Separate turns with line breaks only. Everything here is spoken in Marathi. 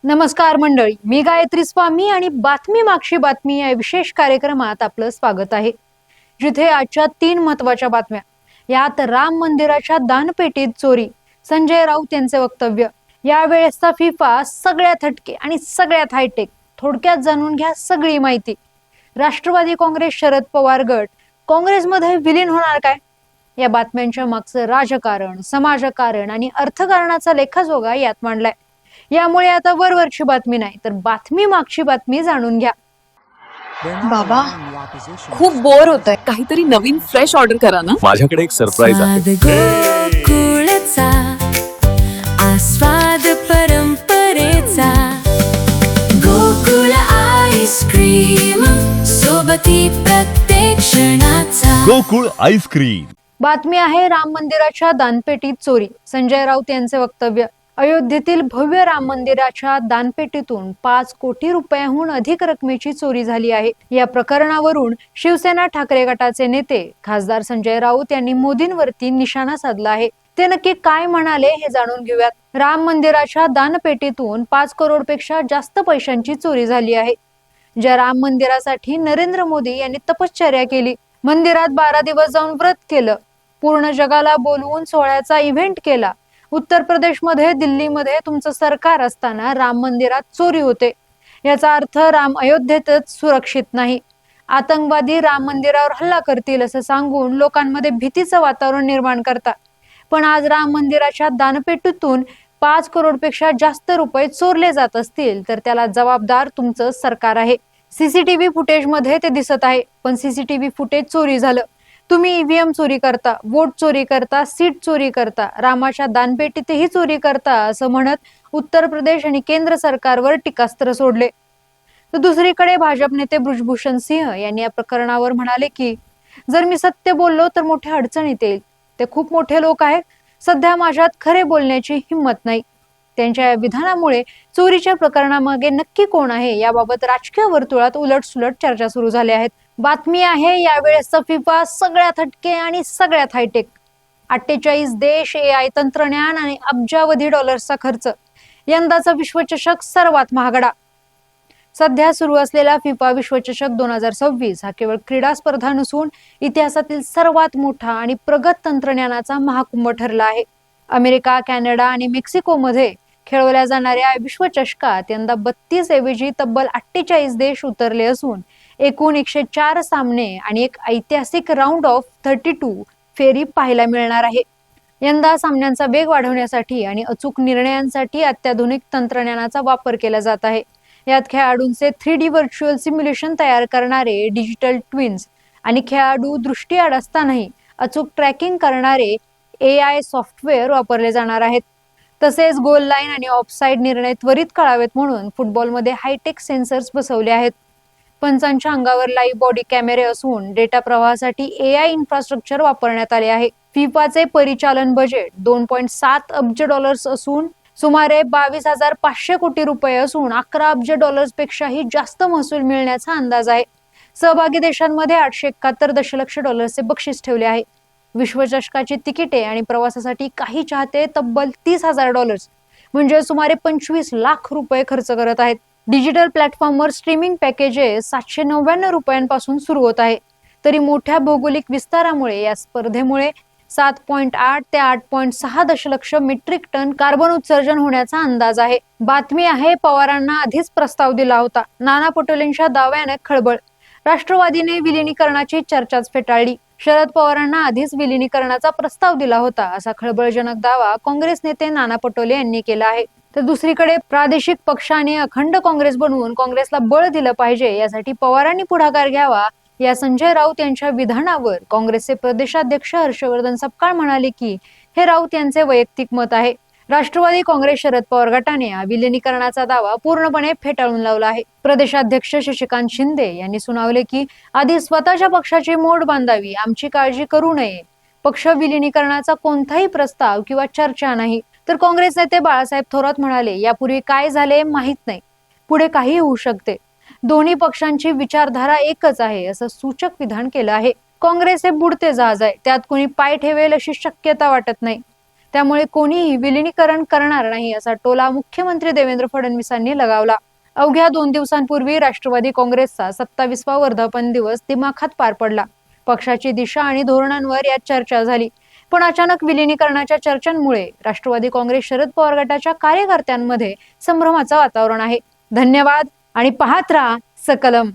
नमस्कार मंडळी, मी गायत्री स्वामी आणि बातमी मागची बातमी या विशेष कार्यक्रमात आपलं स्वागत आहे. जिथे आजच्या 3 महत्वाच्या बातम्या, यात राम मंदिराच्या दानपेटीत चोरी, संजय राऊत यांचे वक्तव्य, यावेळेसचा फिफा सगळ्यात हटके आणि सगळ्यात हायटेक. थोडक्यात जाणून घ्या सगळी माहिती. राष्ट्रवादी काँग्रेस शरद पवार गट काँग्रेसमध्ये विलीन होणार काय? या बातम्यांच्या मागचं राजकारण, समाजकारण आणि अर्थकारणाचा लेखाजोगा यात मांडलाय. यामुळे आता वरवरची बातमी नाही तर बातमी मागची बातमी जाणून घ्या.
बाबा खूप बोर होतंय, काहीतरी नवीन फ्रेश ऑर्डर करा ना.
माझ्याकडे एक सरप्राईज आहे.
गोकुळचा आस्वाद परंपरेचा, गोकुळ आईस्क्रीम सोबती प्रत्येक क्षणाचा.
गोकुळ आईस्क्रीम.
बातमी आहे राम मंदिराच्या दानपेटीत चोरी, संजय राऊत यांचे वक्तव्य. अयोध्येतील भव्य राम मंदिराच्या दानपेटीतून 5 कोटी रुपयांहून अधिक रकमेची चोरी झाली आहे. या प्रकरणावरून शिवसेना ठाकरे गटाचे नेते खासदार संजय राऊत यांनी मोदींवरती निशाणा साधला आहे. ते नक्की काय म्हणाले हे जाणून घेऊयात. राम मंदिराच्या दानपेटीतून 5 करोडपेक्षा जास्त पैशांची चोरी झाली आहे. ज्या राम मंदिरासाठी नरेंद्र मोदी यांनी तपश्चर्या केली, मंदिरात 12 दिवस जाऊन व्रत केलं, पूर्ण जगाला बोलवून सोहळ्याचा इव्हेंट केला. उत्तर प्रदेशमध्ये, दिल्लीमध्ये तुमचं सरकार असताना राम मंदिरात चोरी होते. याचा अर्थ राम अयोध्येतच सुरक्षित नाही. आतंकवादी राम मंदिरावर हल्ला करतील असं सांगून लोकांमध्ये भीतीचं वातावरण निर्माण करता. पण आज राम मंदिराच्या दानपेटीतून 5 करोडपेक्षा जास्त रुपये चोरले जात असतील तर त्याला जबाबदार तुमचं सरकार आहे. सीसीटीव्ही फुटेजमध्ये ते दिसत आहे. पण सीसीटीव्ही फुटेज चोरी झालं. तुम्ही ईव्हीएम चोरी करता, वोट चोरी करता, सीट चोरी करता, रामाच्या दानपेटीतही चोरी करता असं म्हणत उत्तर प्रदेश आणि केंद्र सरकारवर टीकास्त्र सोडले. तर दुसरीकडे भाजप नेते बृजभूषण सिंह यांनी या प्रकरणावर म्हणाले की जर मी सत्य बोललो तर मोठ्या अडचणीत येईल. ते खूप मोठे लोक आहेत. सध्या माझ्यात खरे बोलण्याची हिंमत नाही. त्यांच्या या विधानामुळे चोरीच्या प्रकरणामागे नक्की कोण आहे याबाबत राजकीय वर्तुळात उलटसुलट चर्चा सुरू झाल्या आहेत. बातमी आहे यावेळेसचा फिफा सगळ्यात हटके आणि सगळ्यात हायटेक. 48 देश, AI तंत्रज्ञान आणि अब्जावधी डॉलर्सचा खर्च. यंदाचा विश्वचषक सर्वात महागडा. सध्या सुरू असलेला फिफा विश्वचषक 2026 हा केवळ क्रीडा स्पर्धा नसून इतिहासातील सर्वात मोठा आणि प्रगत तंत्रज्ञानाचा महाकुंभ ठरला आहे. अमेरिका, कॅनडा आणि मेक्सिकोमध्ये खेळवल्या जाणाऱ्या विश्वचषकात यंदा 32 ऐवजी तब्बल 48 देश उतरले असून एकूण 104 सामने आणि एक ऐतिहासिक राऊंड ऑफ 32 फेरी पाहायला मिळणार आहे. यंदा सामन्यांचा वेग वाढवण्यासाठी आणि अचूक निर्णयांसाठी अत्याधुनिक तंत्रज्ञानाचा वापर केला जात आहे. यात खेळाडूंचे 3D व्हर्च्युअल सिम्युलेशन तयार करणारे डिजिटल ट्विन्स आणि खेळाडू दृष्टीआड असतानाही अचूक ट्रॅकिंग करणारे AI सॉफ्टवेअर वापरले जाणार आहेत. तसेच गोल लाईन आणि ऑफसाईड निर्णय त्वरित कळावेत म्हणून फुटबॉलमध्ये हायटेक सेन्सर्स बसवले आहेत. पंचांच्या अंगावर लाईव्ह बॉडी कॅमेरे असून डेटा प्रवाहासाठी AI इन्फ्रास्ट्रक्चर वापरण्यात आले आहे. फिफाचे परिचालन बजेट 2.7 अब्ज डॉलर्स असून सुमारे 22,500 कोटी रुपये असून 11 अब्ज डॉलर्स पेक्षाही जास्त महसूल मिळण्याचा अंदाज आहे. सहभागी देशांमध्ये 871 दशलक्ष डॉलर्सचे बक्षीस ठेवले आहे. विश्वचषकाची तिकिटे आणि प्रवासासाठी काही चाहते तब्बल $30,000 म्हणजे सुमारे 25 लाख रुपये खर्च करत आहेत. डिजिटल प्लॅटफॉर्मवर स्ट्रीमिंग पॅकेजेस 799 रुपयांपासून सुरू होत आहे. तरी मोठ्या भौगोलिक विस्तारामुळे या स्पर्धेमुळे 7.8 ते 8.6 दशलक्ष मेट्रिक टन कार्बन उत्सर्जन होण्याचा अंदाज आहे. बातमी आहे पवारांना आधीच प्रस्ताव दिला होता, नाना पटोलेंच्या दाव्याने खळबळ. राष्ट्रवादीने विलिनीकरणाची चर्चाच फेटाळली. शरद पवारांना आधीच विलिनीकरणाचा प्रस्ताव दिला होता असा खळबळजनक दावा काँग्रेस नेते नाना पटोले यांनी केला आहे. तर दुसरीकडे प्रादेशिक पक्षाने अखंड काँग्रेस बनवून काँग्रेसला बळ दिलं पाहिजे यासाठी पवारांनी पुढाकार घ्यावा या संजय राऊत यांच्या विधानावर काँग्रेसचे प्रदेशाध्यक्ष हर्षवर्धन सपकाळ म्हणाले की हे राऊत यांचे वैयक्तिक मत आहे. राष्ट्रवादी काँग्रेस शरद पवार गटाने विलिनीकरणाचा दावा पूर्णपणे फेटाळून लावला आहे. प्रदेशाध्यक्ष शशिकांत शिंदे यांनी सुनावले की आधी स्वतःच्या पक्षाची मोड बांधावी, आमची काळजी करू नये. पक्ष विलिनीकरणाचा कोणताही प्रस्ताव किंवा चर्चा नाही. तर काँग्रेस नेते बाळासाहेब थोरात म्हणाले यापूर्वी काय झाले माहित नाही, पुढे काही होऊ शकते. दोन्ही पक्षांची विचारधारा एकच आहे असं सूचक विधान केलं आहे. काँग्रेस हे बुडते जहाज आहे, त्यात कोणी पाय ठेवेल अशी शक्यता वाटत नाही. त्यामुळे कोणीही विलिनीकरण करणार नाही असा टोला मुख्यमंत्री देवेंद्र फडणवीसांनी लगावला. अवघ्या 2 दिवसांपूर्वी राष्ट्रवादी काँग्रेसचा 27वा वर्धापन दिवस दिमाखात पार पडला. पक्षाची दिशा आणि धोरणांवर यात चर्चा झाली. पण अचानक विलिनीकरणाच्या चर्चांमुळे राष्ट्रवादी काँग्रेस शरद पवार गटाच्या कार्यकर्त्यांमध्ये संभ्रमाचं वातावरण आहे. धन्यवाद आणि पाहत रहा सकलम.